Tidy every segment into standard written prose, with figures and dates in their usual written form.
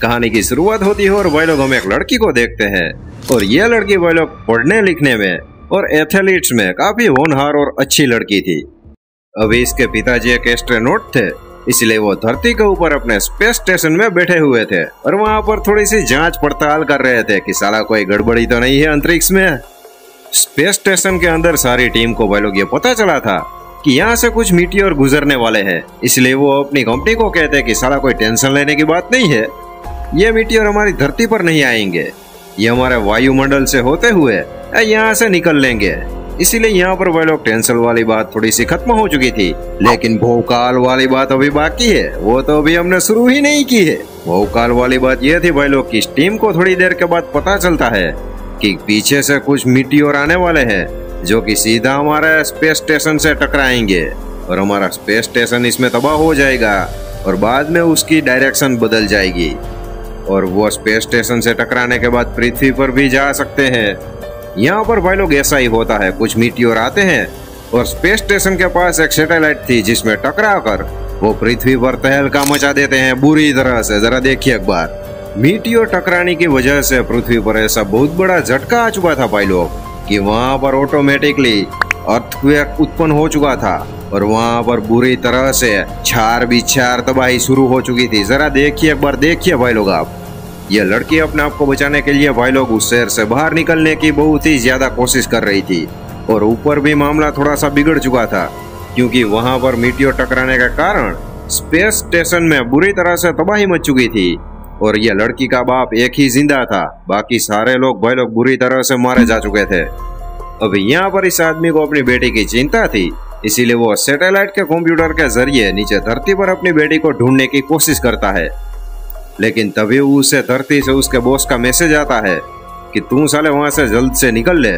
कहानी की शुरुआत होती है और भाई लोग हम एक लड़की को देखते हैं और ये लड़की भाई लोग पढ़ने लिखने में और एथलीट्स में काफी होनहार और अच्छी लड़की थी। अभी इसके पिताजी एक एस्ट्रोनॉट थे, इसलिए वो धरती के ऊपर अपने स्पेस स्टेशन में बैठे हुए थे और वहाँ पर थोड़ी सी जांच पड़ताल कर रहे थे कि साला कोई गड़बड़ी तो नहीं है अंतरिक्ष में। स्पेस स्टेशन के अंदर सारी टीम को भाई लोग ये पता चला था कि यहाँ से कुछ मीटियोर गुजरने वाले हैं, इसलिए वो अपनी कंपनी को कहते हैं कि साला कोई टेंशन लेने की बात नहीं है, ये मीटियोर हमारी धरती पर नहीं आएंगे, ये हमारे वायुमंडल से होते हुए यहाँ से निकल लेंगे। इसीलिए यहाँ पर भाई लोग टेंशन वाली बात थोड़ी सी खत्म हो चुकी थी, लेकिन भौकाल वाली बात अभी बाकी है, वो तो अभी हमने शुरू ही नहीं की है। भौकाल वाली बात ये थी भाई लोग कि इस टीम को थोड़ी देर के बाद पता चलता है कि पीछे से कुछ मीटियोर आने वाले हैं जो कि सीधा हमारे स्पेस स्टेशन से टकराएंगे और हमारा स्पेस स्टेशन इसमें तबाह हो जाएगा और बाद में उसकी डायरेक्शन बदल जाएगी और वो स्पेस स्टेशन से टकराने के बाद पृथ्वी पर भी जा सकते हैं। यहाँ पर भाई लोग ऐसा ही होता है, कुछ मीटियोर आते हैं और स्पेस स्टेशन के पास एक सैटेलाइट थी जिसमें टकरा कर वो पृथ्वी पर तहलका मचा देते हैं बुरी तरह से। जरा देखिए एक बार, मीटियोर टकराने की वजह से पृथ्वी पर ऐसा बहुत बड़ा झटका आ चुका था भाई लोग कि वहाँ पर ऑटोमेटिकली अर्थक्वेक उत्पन्न हो चुका था और वहाँ पर बुरी तरह से छार बिछार तबाही शुरू हो चुकी थी। जरा देखिए एक बार, देखिए भाई लोग आप, ये लड़की अपने आप को बचाने के लिए भाई लोग उस शहर से बाहर निकलने की बहुत ही ज्यादा कोशिश कर रही थी और ऊपर भी मामला थोड़ा सा बिगड़ चुका था क्योंकि वहाँ पर मीटियोर टकराने के कारण स्पेस स्टेशन में बुरी तरह से तबाही मच चुकी थी और यह लड़की का बाप एक ही जिंदा था, बाकी सारे लोग भाई लोग बुरी तरह से मारे जा चुके थे। अब यहाँ पर इस आदमी को अपनी बेटी की चिंता थी, इसीलिए वो सैटेलाइट के कंप्यूटर के जरिए नीचे धरती पर अपनी बेटी को ढूंढने की कोशिश करता है। लेकिन तभी उसे धरती से उसके बॉस का मैसेज आता है कि तू साले वहां से जल्द से निकल ले,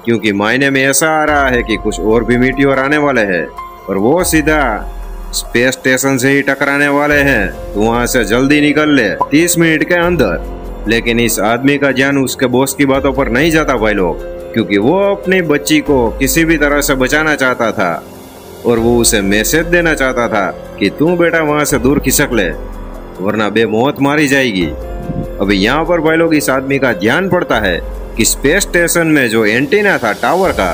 क्योंकि मायने में ऐसा आ रहा है कि कुछ और भी मीटियोर आने वाले हैं और वो सीधा स्पेस स्टेशन से ही टकराने वाले हैं, तो वहां से जल्दी निकल ले 30 मिनट के अंदर। लेकिन इस आदमी का ध्यान उसके बॉस की बातों पर नहीं जाता भाई लोग, क्योंकि वो अपनी बच्ची को किसी भी तरह से बचाना चाहता था और वो उसे मैसेज देना चाहता था कि तू बेटा वहां से दूर खिसक ले वरना बेमौत मारी जाएगी। अभी यहाँ पर भाई लोग इस आदमी का ध्यान पड़ता है कि स्पेस स्टेशन में जो एंटीना था टावर का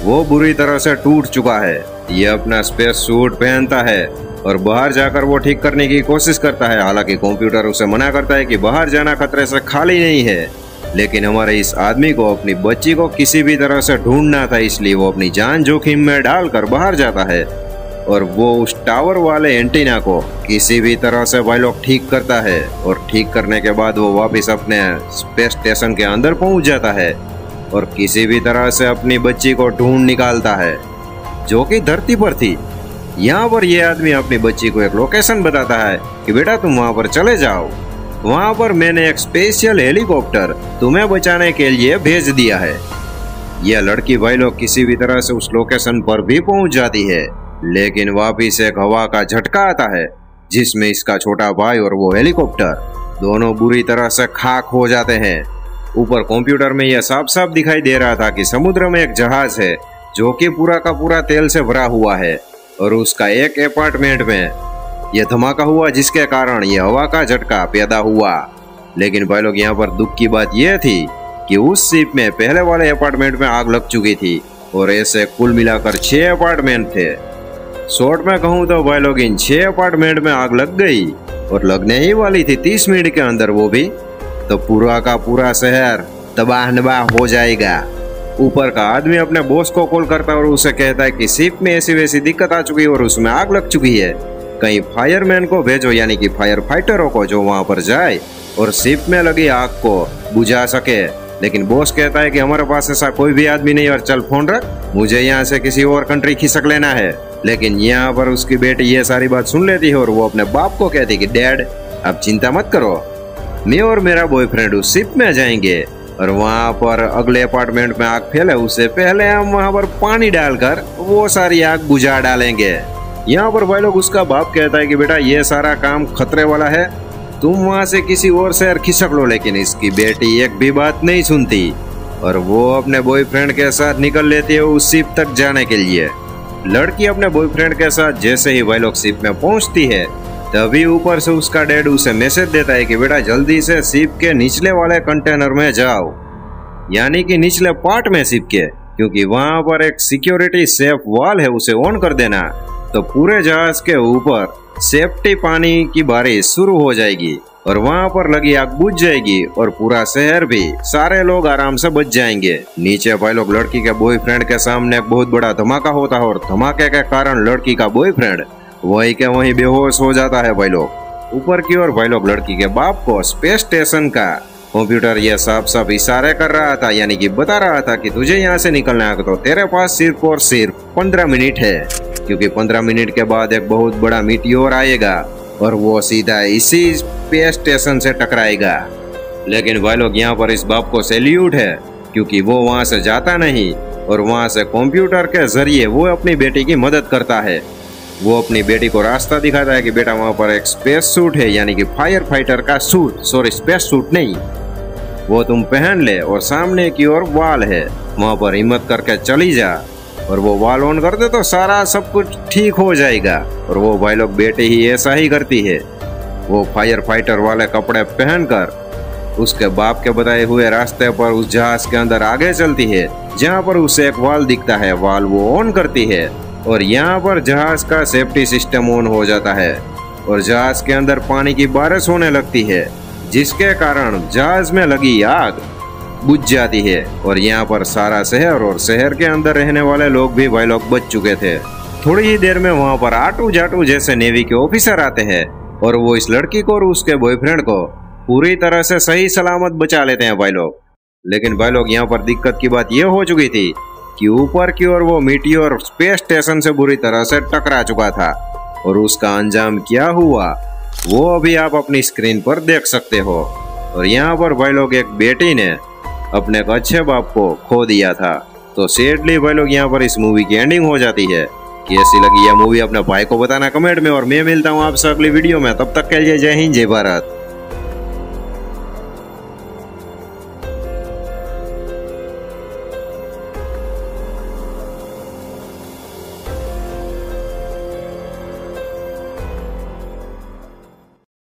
वो बुरी तरह से टूट चुका है। ये अपना स्पेस सूट पहनता है और बाहर जाकर वो ठीक करने की कोशिश करता है, हालांकि कंप्यूटर उसे मना करता है कि बाहर जाना खतरे से खाली नहीं है। लेकिन हमारे इस आदमी को अपनी बच्ची को किसी भी तरह से ढूंढना था, इसलिए वो अपनी जान जोखिम में डालकर बाहर जाता है और वो उस टावर वाले एंटीना को किसी भी तरह से भाई लोग ठीक करता है और ठीक करने के बाद वो वापस अपने स्पेस स्टेशन के अंदर पहुंच जाता है और किसी भी तरह से अपनी बच्ची को ढूंढ निकालता है जो कि धरती पर थी। यहाँ पर यह आदमी अपनी बच्ची को एक लोकेशन बताता है कि बेटा तुम वहाँ पर चले जाओ, वहाँ पर मैंने एक स्पेशल हेलीकॉप्टर तुम्हें बचाने के लिए भेज दिया है। यह लड़की भाई लोग किसी भी तरह से उस लोकेशन पर भी पहुँच जाती है, लेकिन वापिस एक हवा का झटका आता है जिसमें इसका छोटा भाई और वो हेलीकॉप्टर दोनों बुरी तरह से खाक हो जाते हैं। ऊपर कंप्यूटर में यह साफ साफ दिखाई दे रहा था कि समुद्र में एक जहाज है जो कि पूरा का पूरा तेल से भरा हुआ है और उसका एक अपार्टमेंट में यह धमाका हुआ जिसके कारण यह हवा का झटका पैदा हुआ। लेकिन भाई लोग यहाँ पर दुख की बात यह थी कि उस शिप में पहले वाले अपार्टमेंट में आग लग चुकी थी और ऐसे कुल मिलाकर 6 अपार्टमेंट थे। शॉर्ट में कहूँ तो भाई लोग इन 6 अपार्टमेंट में आग लग गई और लगने ही वाली थी 30 मिनट के अंदर, वो भी तो पूरा का पूरा शहर तबाह नबाह हो जाएगा। ऊपर का आदमी अपने बॉस को कॉल करता है और उसे कहता है कि शिप में ऐसी वैसी दिक्कत आ चुकी है और उसमें आग लग चुकी है, कहीं फायरमैन को भेजो यानी कि फायर फाइटरों को जो वहां पर जाए और शिप में लगी आग को बुझा सके। लेकिन बॉस कहता है कि हमारे पास ऐसा कोई भी आदमी नहीं और चल फोन रख, मुझे यहाँ से किसी और कंट्री खिसक लेना है। लेकिन यहाँ पर उसकी बेटी ये सारी बात सुन लेती है और वो अपने बाप को कहती है कि डैड आप चिंता मत करो, मैं और मेरा बॉयफ्रेंड उस शिप में जाएंगे और वहाँ पर अगले अपार्टमेंट में आग फैले उससे पहले हम वहाँ पर पानी डालकर वो सारी आग बुझा डालेंगे। यहाँ पर भाई लोग उसका बाप कहता है कि बेटा ये सारा काम खतरे वाला है, तुम वहाँ से किसी और शहर खिसक लो। लेकिन इसकी बेटी एक भी बात नहीं सुनती और वो अपने बॉयफ्रेंड के साथ निकल लेती है उस शिप तक जाने के लिए। लड़की अपने बॉयफ्रेंड के साथ जैसे ही भाई लोग शिप में पहुँचती है तभी ऊपर से उसका डैड उसे मैसेज देता है कि बेटा जल्दी से शिप के निचले वाले कंटेनर में जाओ, यानी कि निचले पार्ट में शिप के, क्योंकि वहां पर एक सिक्योरिटी सेफ वॉल है, उसे ऑन कर देना। तो पूरे जहाज के ऊपर सेफ्टी पानी की बारिश शुरू हो जाएगी और वहां पर लगी आग बुझ जाएगी और पूरा शहर भी, सारे लोग आराम से बच जाएंगे। नीचे भाई लोग लड़की के बॉयफ्रेंड के सामने एक बहुत बड़ा धमाका होता है और धमाके के कारण लड़की का बॉयफ्रेंड वही के वही बेहोश हो जाता है भाई लोग। ऊपर की ओर भाई लोग लड़की के बाप को स्पेस स्टेशन का कंप्यूटर ये साफ साफ इशारे कर रहा था, यानी कि बता रहा था कि तुझे यहाँ से निकलना है तो तेरे पास सिर्फ और सिर्फ 15 मिनट है, क्योंकि 15 मिनट के बाद एक बहुत बड़ा मीटियोर आएगा और वो सीधा इसी स्पेस स्टेशन से टकराएगा। लेकिन भाई लोग यहाँ पर इस बाप को सैल्यूट है, क्योंकि वो वहाँ से जाता नहीं और वहाँ से कंप्यूटर के जरिए वो अपनी बेटी की मदद करता है। वो अपनी बेटी को रास्ता दिखाता है कि बेटा वहाँ पर एक स्पेस सूट है, यानी कि फायर फाइटर का सूट, सॉरी स्पेस सूट नहीं, वो तुम पहन ले और सामने की ओर वॉल है, वहाँ पर हिम्मत करके चली जा और वो वॉल ऑन कर दे तो सारा सब कुछ ठीक हो जाएगा। और वो भाई लोग बेटी ही ऐसा ही करती है। वो फायर फाइटर वाले कपड़े पहनकर उसके बाप के बताए हुए रास्ते पर उस जहाज के अंदर आगे चलती है, जहाँ पर उसे एक वॉल दिखता है। वॉल वो ऑन करती है और यहाँ पर जहाज का सेफ्टी सिस्टम ऑन हो जाता है और जहाज के अंदर पानी की बारिश होने लगती है, जिसके कारण जहाज में लगी आग बुझ जाती है। और यहाँ पर सारा शहर और शहर के अंदर रहने वाले लोग भी भाई लोग बच चुके थे। थोड़ी ही देर में वहाँ पर आटू जाटू जैसे नेवी के ऑफिसर आते हैं और वो इस लड़की को और उसके बॉयफ्रेंड को पूरी तरह से सही सलामत बचा लेते हैं भाई लोग। लेकिन भाई लोग यहाँ पर दिक्कत की बात यह हो चुकी थी कि ऊपर की ओर वो मीटियोर स्पेस स्टेशन से बुरी तरह से टकरा चुका था और उसका अंजाम क्या हुआ वो अभी आप अपनी स्क्रीन पर देख सकते हो। और यहाँ पर भाई लोग एक बेटी ने अपने एक अच्छे बाप को खो दिया था। तो सैडली भाई लोग यहाँ पर इस मूवी की एंडिंग हो जाती है। कैसी लगी यह मूवी अपने भाई को बताना कमेंट में, और मैं मिलता हूँ आपसे अगली वीडियो में। तब तक के लिए जय हिंद जय भारत।